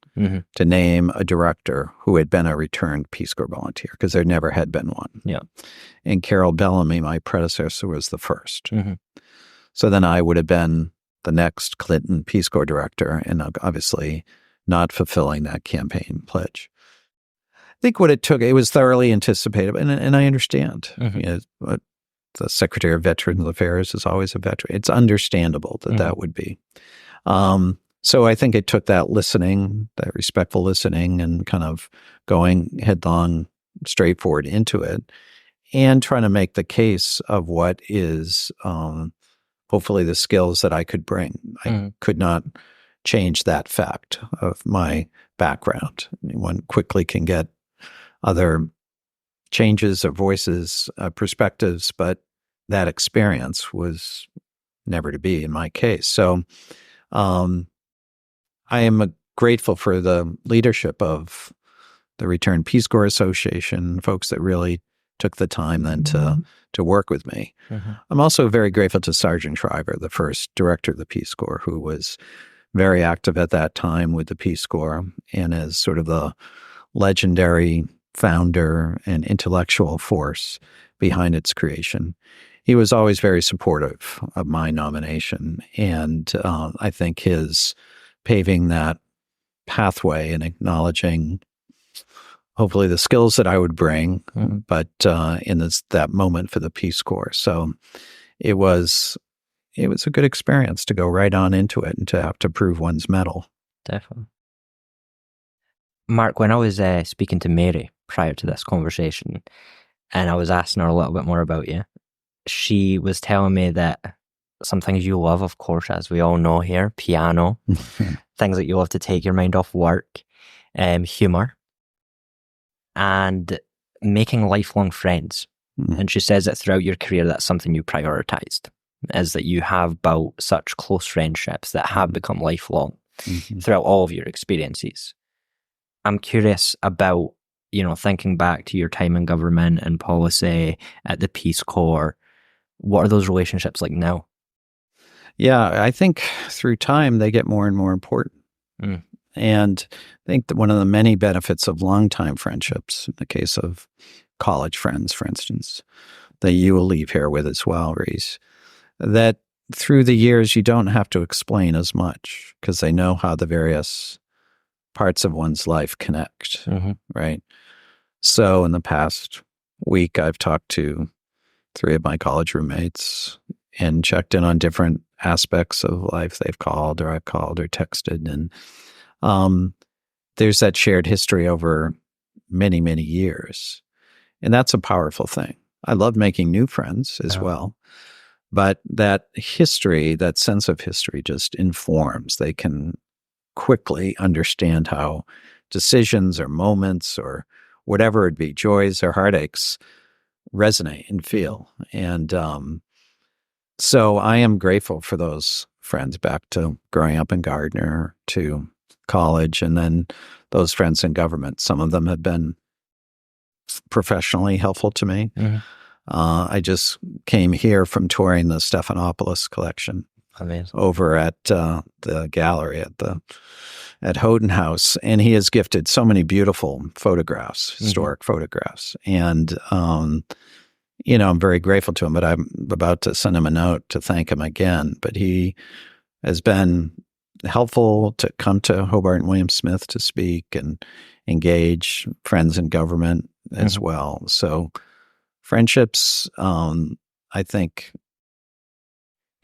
to name a director who had been a returned Peace Corps volunteer, because there never had been one. Yeah. And Carol Bellamy, my predecessor, was the first. Mm-hmm. So then I would have been the next Clinton Peace Corps director, and obviously not fulfilling that campaign pledge. I think what it took, it was thoroughly anticipated, and I understand. You know, the Secretary of Veterans Affairs is always a veteran. It's understandable that that would be. So I think it took that listening, that respectful listening, and kind of going headlong, straightforward into it, and trying to make the case of what is hopefully the skills that I could bring. I could not change that fact of my background. One quickly can get other changes of voices, perspectives, but that experience was never to be in my case. So I am grateful for the leadership of the Returned Peace Corps Association, folks that really took the time then to work with me. I'm also very grateful to Sergeant Shriver, the first director of the Peace Corps, who was very active at that time with the Peace Corps and as sort of the legendary founder and intellectual force behind its creation. He was always very supportive of my nomination, and I think his paving that pathway and acknowledging hopefully the skills that I would bring, but in that moment for the Peace Corps. So it was a good experience to go right on into it and to have to prove one's mettle. Definitely. Mark, when I was speaking to Mary prior to this conversation, and I was asking her a little bit more about you, she was telling me that some things you love, of course, as we all know here, piano, things that you love to take your mind off work, humor, and making lifelong friends. And she says that throughout your career, that's something you prioritized, is that you have built such close friendships that have become lifelong throughout all of your experiences. I'm curious about, thinking back to your time in government and policy at the Peace Corps. What are those relationships like now? Yeah, I think through time, they get more and more important. And I think that one of the many benefits of longtime friendships, in the case of college friends, for instance, that you will leave here with as well, Reese, that through the years, you don't have to explain as much because they know how the various parts of one's life connect, right? So in the past week, I've talked to 3 of my college roommates and checked in on different aspects of life they've called or I've called or texted. And there's that shared history over many, many years. And that's a powerful thing. I love making new friends as well. But that history, that sense of history just informs. They can quickly understand how decisions or moments or whatever it be, joys or heartaches, resonate and feel. And so I am grateful for those friends back to growing up in Gardner, to college, and then those friends in government. Some of them have been professionally helpful to me. I just came here from touring the Stephanopoulos collection. Amazing. Over at the gallery at Houghton House, and he has gifted so many beautiful photographs, historic photographs, and I'm very grateful to him. But I'm about to send him a note to thank him again. But he has been helpful to come to Hobart and William Smith to speak and engage friends in government as well. So friendships, I think,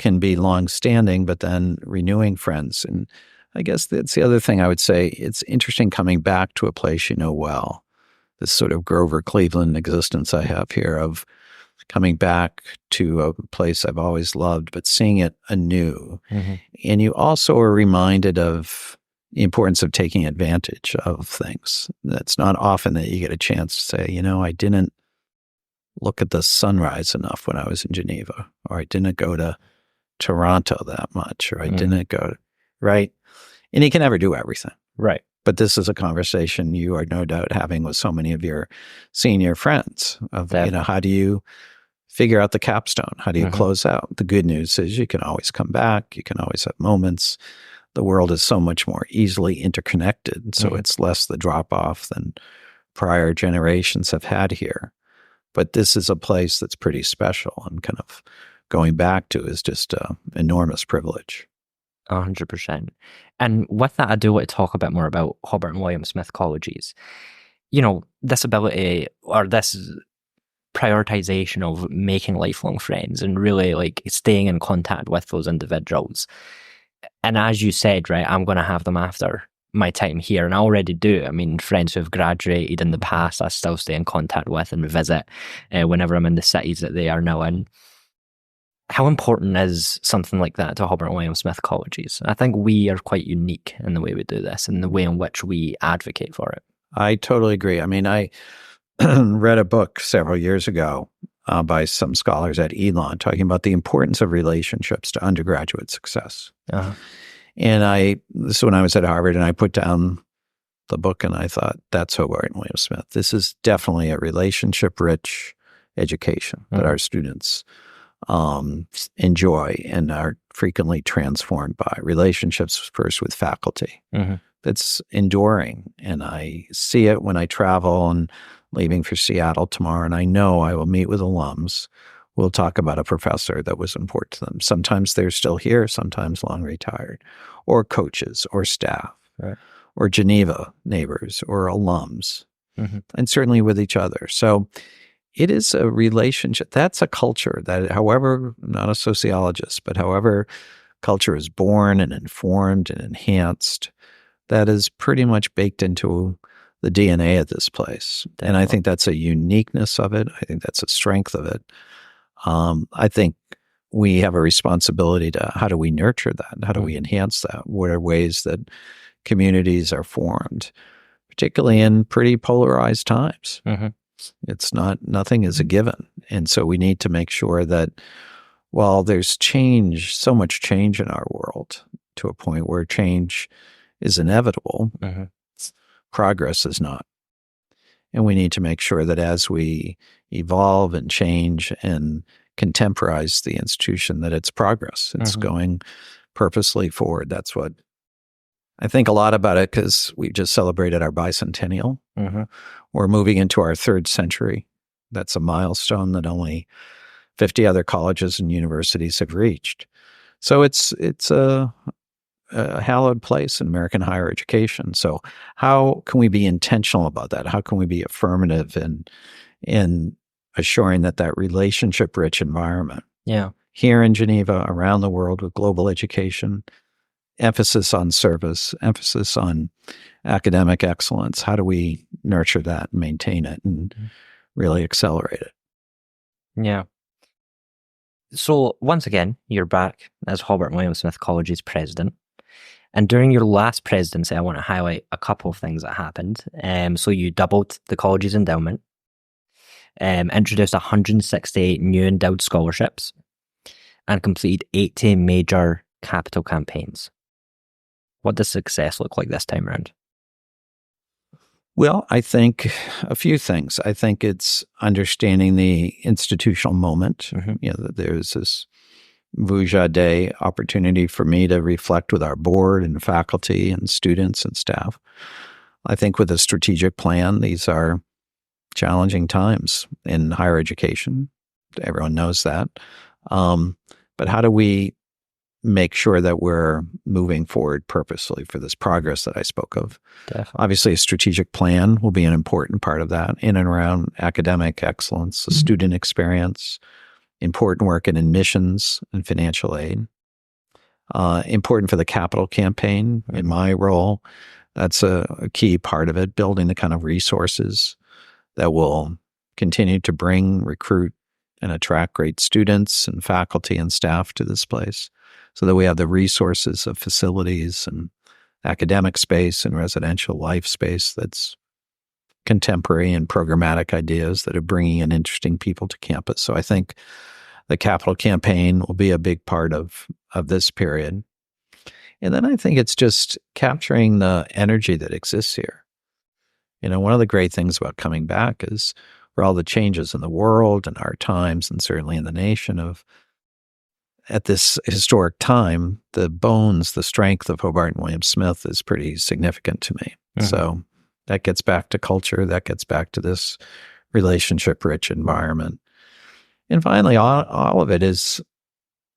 can be long-standing, but then renewing friends. And I guess that's the other thing I would say. It's interesting coming back to a place you know well, this sort of Grover Cleveland existence I have here of coming back to a place I've always loved, but seeing it anew. And you also are reminded of the importance of taking advantage of things. That's not often that you get a chance to say, I didn't look at the sunrise enough when I was in Geneva, or I didn't go to Toronto that much, or I didn't go, right? And you can never do everything. Right. But this is a conversation you are no doubt having with so many of your senior friends of, how do you figure out the capstone? How do you close out? The good news is you can always come back. You can always have moments. the world is so much more easily interconnected. So it's less the drop off than prior generations have had here. But this is a place that's pretty special, and kind of going back to is just an enormous privilege. 100%. And with that, I do want to talk a bit more about Hobart and William Smith colleges. You know, this ability or this prioritization of making lifelong friends and really like staying in contact with those individuals. And as you said, right, I'm going to have them after my time here, and I already do. I mean, friends who have graduated in the past, I still stay in contact with and visit whenever I'm in the cities that they are now in. How important is something like that to Hobart and William Smith colleges? I think we are quite unique in the way we do this and the way in which we advocate for it. I totally agree. I mean, I read a book several years ago by some scholars at Elon talking about the importance of relationships to undergraduate success. Uh-huh. And this is when I was at Harvard, and I put down the book and I thought, that's Hobart and William Smith. This is definitely a relationship-rich education that our students enjoy and are frequently transformed by. Relationships first with faculty. That's enduring. And I see it when I travel and leaving for Seattle tomorrow, and I know I will meet with alums. We'll talk about a professor that was important to them. Sometimes they're still here, sometimes long retired, or coaches or staff, right, or Geneva neighbors or alums, and certainly with each other. So it is a relationship. That's a culture that, however, I'm not a sociologist, but however culture is born and informed and enhanced, that is pretty much baked into the DNA of this place. Definitely. And I think that's a uniqueness of it. I think that's a strength of it. I think we have a responsibility to how do we nurture that? How do we enhance that? What are ways that communities are formed, particularly in pretty polarized times? It's nothing is a given. And so we need to make sure that while there's change, so much change in our world to a point where change is inevitable, progress is not. And we need to make sure that as we evolve and change and contemporize the institution, that it's progress. It's going purposely forward. That's what I think a lot about it, because we just celebrated our bicentennial. We're moving into our third century. That's a milestone that only 50 other colleges and universities have reached. So it's a hallowed place in American higher education. So how can we be intentional about that? How can we be affirmative in assuring that relationship-rich environment here in Geneva, around the world with global education, emphasis on service, emphasis on academic excellence, how do we nurture that and maintain it and really accelerate it? Yeah. So once again, you're back as Hobart and William Smith College's president. And during your last presidency, I want to highlight a couple of things that happened. So you doubled the college's endowment, introduced 168 new endowed scholarships, and completed 80 major capital campaigns. What does success look like this time around? Well, I think a few things. I think it's understanding the institutional moment. That there's this Vuja Day opportunity for me to reflect with our board and faculty and students and staff. I think with a strategic plan, these are challenging times in higher education. Everyone knows that. But how do we make sure that we're moving forward purposely for this progress that I spoke of? Definitely. Obviously, a strategic plan will be an important part of that, in and around academic excellence, the student experience, important work in admissions and financial aid. Important for the capital campaign. In my role, that's a key part of it, building the kind of resources that will continue to recruit, and attract great students and faculty and staff to this place, so that we have the resources of facilities and academic space and residential life space that's contemporary and programmatic ideas that are bringing in interesting people to campus. So I think the capital campaign will be a big part of this period. And then I think it's just capturing the energy that exists here. One of the great things about coming back is for all the changes in the world and our times, and certainly in the nation, of at this historic time, the bones, the strength of Hobart and William Smith is pretty significant to me. So that gets back to culture. That gets back to this relationship-rich environment. And finally, all of it is,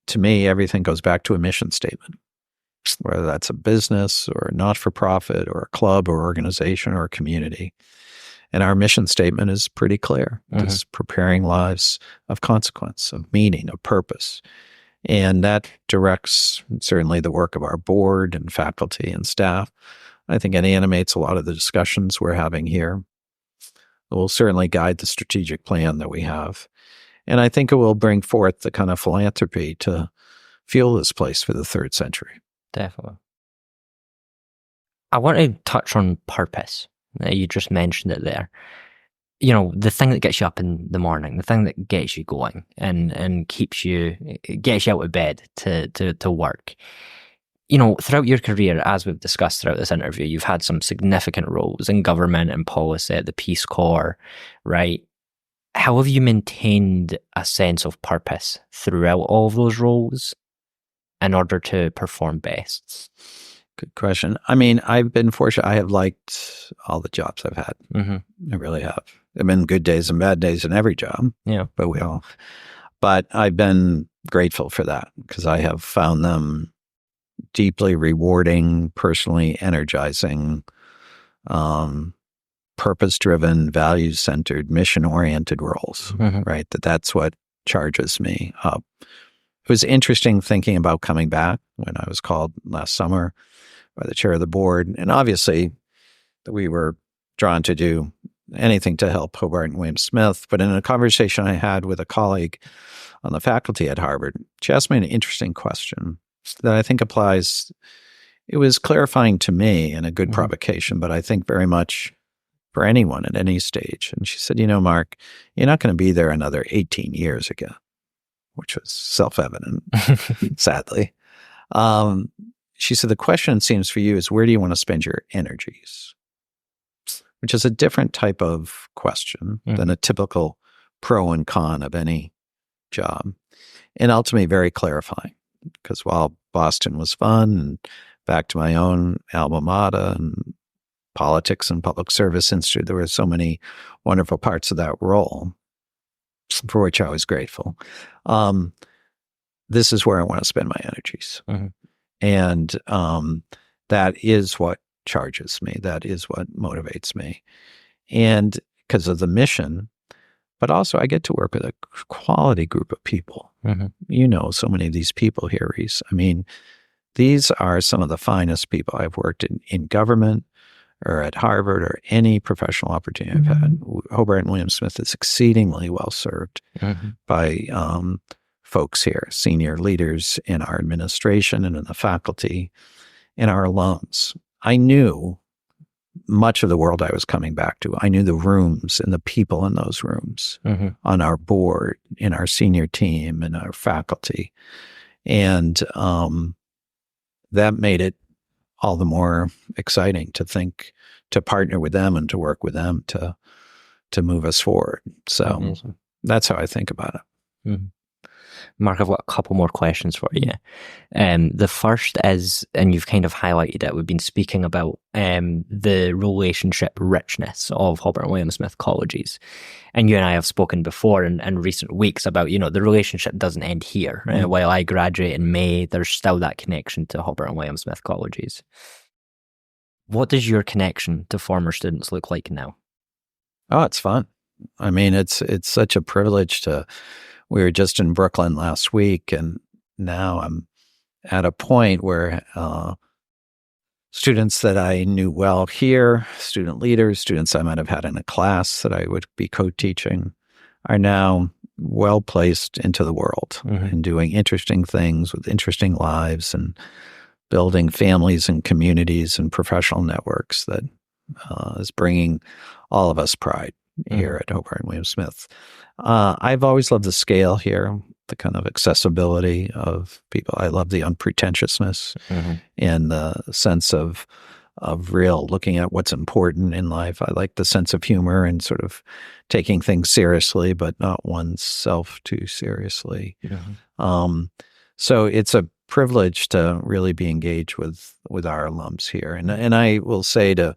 to me, everything goes back to a mission statement, whether that's a business or a not-for-profit or a club or organization or a community. And our mission statement is pretty clear. It's preparing lives of consequence, of meaning, of purpose. And that directs certainly the work of our board and faculty and staff. I think it animates a lot of the discussions we're having here. It will certainly guide the strategic plan that we have. And I think it will bring forth the kind of philanthropy to fuel this place for the third century. Definitely. I want to touch on purpose. You just mentioned it there. You know, the thing that gets you up in the morning, the thing that gets you going and gets you out of bed to work. You know, throughout your career, as we've discussed throughout this interview, you've had some significant roles in government and policy, at the Peace Corps, right? How have you maintained a sense of purpose throughout all of those roles in order to perform best? Good question. I mean, I've been fortunate. I have liked all the jobs I've had. I really have. There have been good days and bad days in every job. Yeah. But I've been grateful for that because I have found them deeply rewarding, personally energizing, purpose-driven, values-centered, mission-oriented roles, right? That's what charges me up. It was interesting thinking about coming back when I was called last summer by the chair of the board. And obviously, we were drawn to do anything to help Hobart and William Smith. But in a conversation I had with a colleague on the faculty at Harvard, she asked me an interesting question that I think applies. It was clarifying to me and a good provocation, but I think very much for anyone at any stage. And she said, you know, Mark, you're not going to be there another 18 years ago, which was self-evident, sadly. She said, the question, it seems, for you is, where do you want to spend your energies? Which is a different type of question than a typical pro and con of any job. And ultimately very clarifying, because while Boston was fun and back to my own alma mater and politics and public service institute, there were so many wonderful parts of that role for which I was grateful. This is where I want to spend my energies. And that is what charges me. That is what motivates me. And because of the mission, but also I get to work with a quality group of people. You know, so many of these people here, Reese. I mean, these are some of the finest people I've worked in government or at Harvard or any professional opportunity I've had. Hobart and William Smith is exceedingly well served by folks here, senior leaders in our administration and in the faculty and our alums. I knew much of the world I was coming back to. I knew the rooms and the people in those rooms on our board, in our senior team, and our faculty. And that made it all the more exciting to think, to partner with them and to work with them to move us forward. So that's how I think about it. Mark, I've got a couple more questions for you. The first is, and you've kind of highlighted it, we've been speaking about the relationship richness of Hobart and William Smith colleges. And you and I have spoken before in recent weeks about, you know, the relationship doesn't end here. While I graduate in May, there's still that connection to Hobart and William Smith colleges. What does your connection to former students look like now? Oh, it's fun. I mean, it's such a privilege we were just in Brooklyn last week, and now I'm at a point where students that I knew well here, student leaders, students I might have had in a class that I would be co-teaching, are now well placed into the world and doing interesting things with interesting lives and building families and communities and professional networks that is bringing all of us pride here at Hobart and William Smith. I've always loved the scale here, the kind of accessibility of people. I love the unpretentiousness and the sense of real looking at what's important in life. I like the sense of humor and sort of taking things seriously, but not oneself too seriously. So it's a privilege to really be engaged with our alums here. And I will say to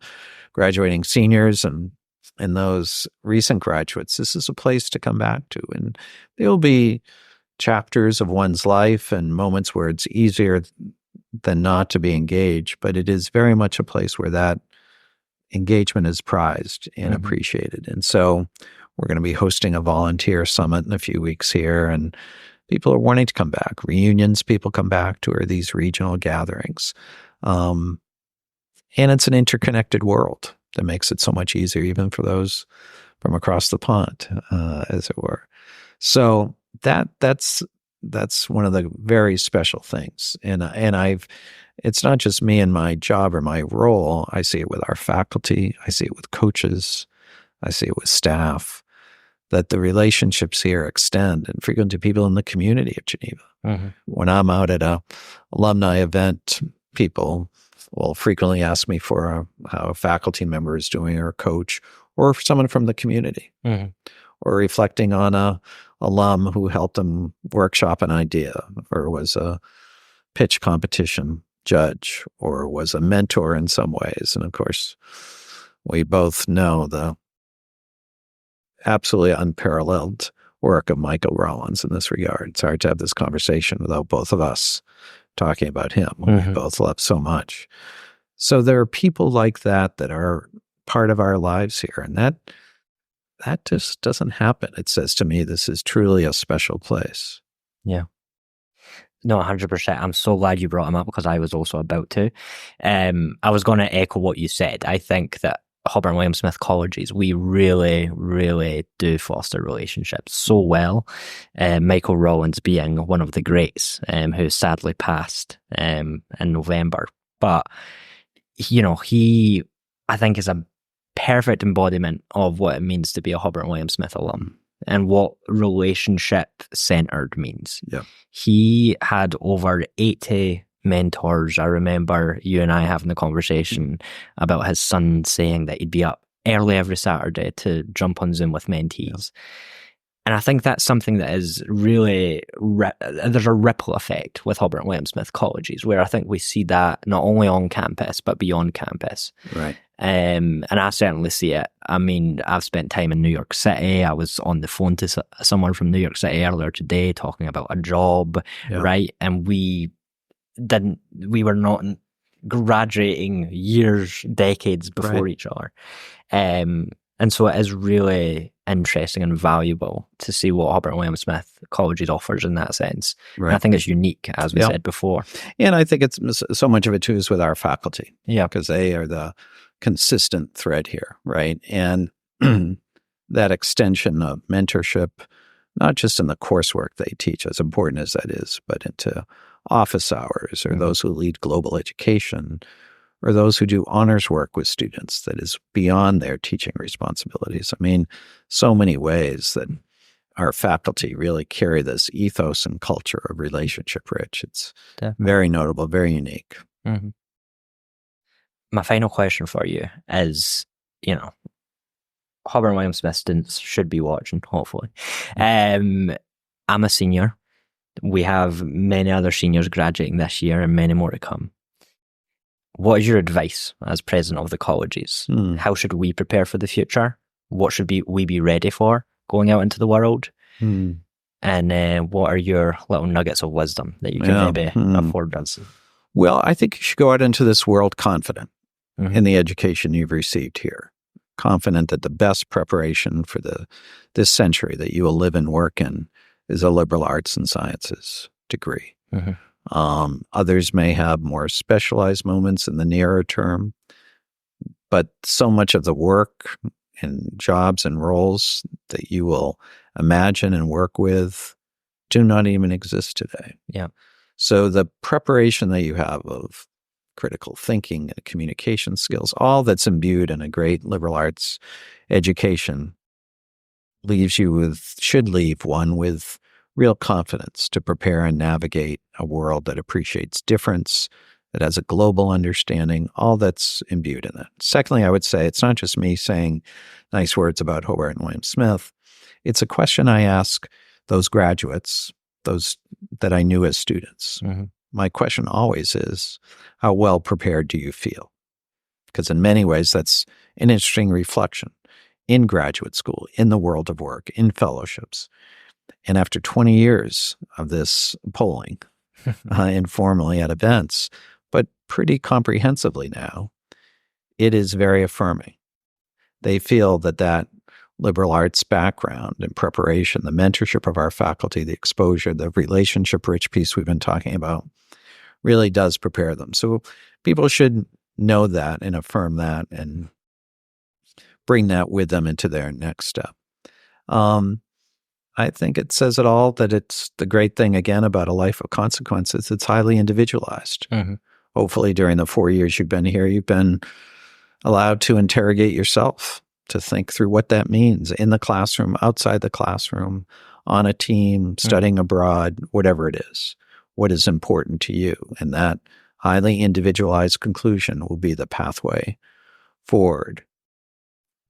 graduating seniors and those recent graduates, this is a place to come back to. And there will be chapters of one's life and moments where it's easier than not to be engaged, but it is very much a place where that engagement is prized and appreciated. And so we're going to be hosting a volunteer summit in a few weeks here, and people are wanting to come back. Reunions people come back to, are these regional gatherings. And it's an interconnected world that makes it so much easier, even for those from across the pond, as it were. So that's one of the very special things. And it's not just me and my job or my role. I see it with our faculty. I see it with coaches. I see it with staff, that the relationships here extend and frequent to people in the community of Geneva. When I'm out at a alumni event, people will frequently ask me for how a faculty member is doing, or a coach, or someone from the community, or reflecting on a alum who helped them workshop an idea, or was a pitch competition judge, or was a mentor in some ways. And of course, we both know the absolutely unparalleled work of Michael Rollins in this regard. It's hard to have this conversation without both of us talking about him, who we both love so much. So there are people like that that are part of our lives here, and that just doesn't happen. It says to me, this is truly a special place. Yeah. No, 100%. I'm so glad you brought him up, because I was also about to. I was going to echo what you said. I think that Hobart and William Smith colleges, we really, really do foster relationships so well. Michael Rollins being one of the greats, who sadly passed in November. But, he, I think, is a perfect embodiment of what it means to be a Hobart and William Smith alum, and what relationship-centered means. Yeah. He had over 80 mentors. I remember you and I having the conversation about his son saying that he'd be up early every Saturday to jump on Zoom with mentees. And I think that's something that is really, there's a ripple effect with Hobart and William Smith colleges, where I think we see that not only on campus, but beyond campus. Right. And I certainly see it. I mean, I've spent time in New York City. I was on the phone to someone from New York City earlier today talking about a job, right? And we were not graduating years, decades before each other. And so it is really interesting and valuable to see what Hobart and William Smith colleges offers in that sense. Right. And I think it's unique, as we said before. And I think it's so much of it too is with our faculty. Yeah. Because they are the consistent thread here, right? And that extension of mentorship, not just in the coursework they teach, as important as that is, but into office hours, or those who lead global education, or those who do honors work with students that is beyond their teaching responsibilities. I mean, so many ways that our faculty really carry this ethos and culture of relationship rich. It's very notable, very unique. My final question for you is, Hobart and William Smith students should be watching, hopefully. I'm a senior. We have many other seniors graduating this year and many more to come. What is your advice as president of the colleges? How should we prepare for the future? What should we be ready for going out into the world? And what are your little nuggets of wisdom that you can maybe afford us? Well, I think you should go out into this world confident in the education you've received here. Confident that the best preparation for this century that you will live and work in is a liberal arts and sciences degree. Others may have more specialized moments in the nearer term, but so much of the work and jobs and roles that you will imagine and work with do not even exist today. Yeah. So the preparation that you have of critical thinking and communication skills, all that's imbued in a great liberal arts education, should leave one with real confidence to prepare and navigate a world that appreciates difference, that has a global understanding, all that's imbued in it. Secondly, I would say it's not just me saying nice words about Hobart and William Smith. It's a question I ask those graduates those that I knew as students. Mm-hmm. My question always is, how well prepared do you feel? Because in many ways, that's an interesting reflection in graduate school, in the world of work, in fellowships. And after 20 years of this polling, informally at events, but pretty comprehensively now, it is very affirming. They feel that liberal arts background and preparation, the mentorship of our faculty, the exposure, the relationship-rich piece we've been talking about, really does prepare them. So people should know that and affirm that and bring that with them into their next step. I think it says it all that it's the great thing, again, about a life of consequences. It's highly individualized. Mm-hmm. Hopefully, during the 4 years you've been here, you've been allowed to interrogate yourself, to think through what that means in the classroom, outside the classroom, on a team, studying abroad, whatever it is. What is important to you? And that highly individualized conclusion will be the pathway forward.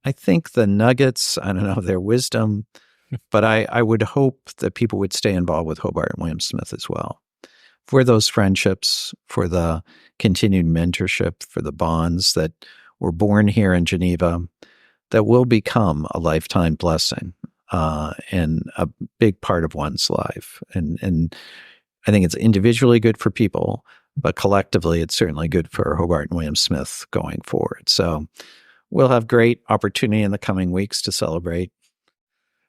I think the nuggets, I don't know, their wisdom, but I would hope that people would stay involved with Hobart and William Smith as well. For those friendships, for the continued mentorship, for the bonds that were born here in Geneva, that will become a lifetime blessing and a big part of one's life. And I think it's individually good for people, but collectively it's certainly good for Hobart and William Smith going forward. So we'll have great opportunity in the coming weeks to celebrate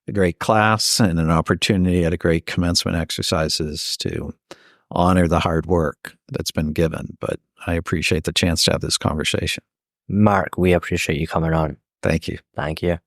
a great class and an opportunity at a great commencement exercises to honor the hard work that's been given. But I appreciate the chance to have this conversation. Mark, we appreciate you coming on. Thank you. Thank you.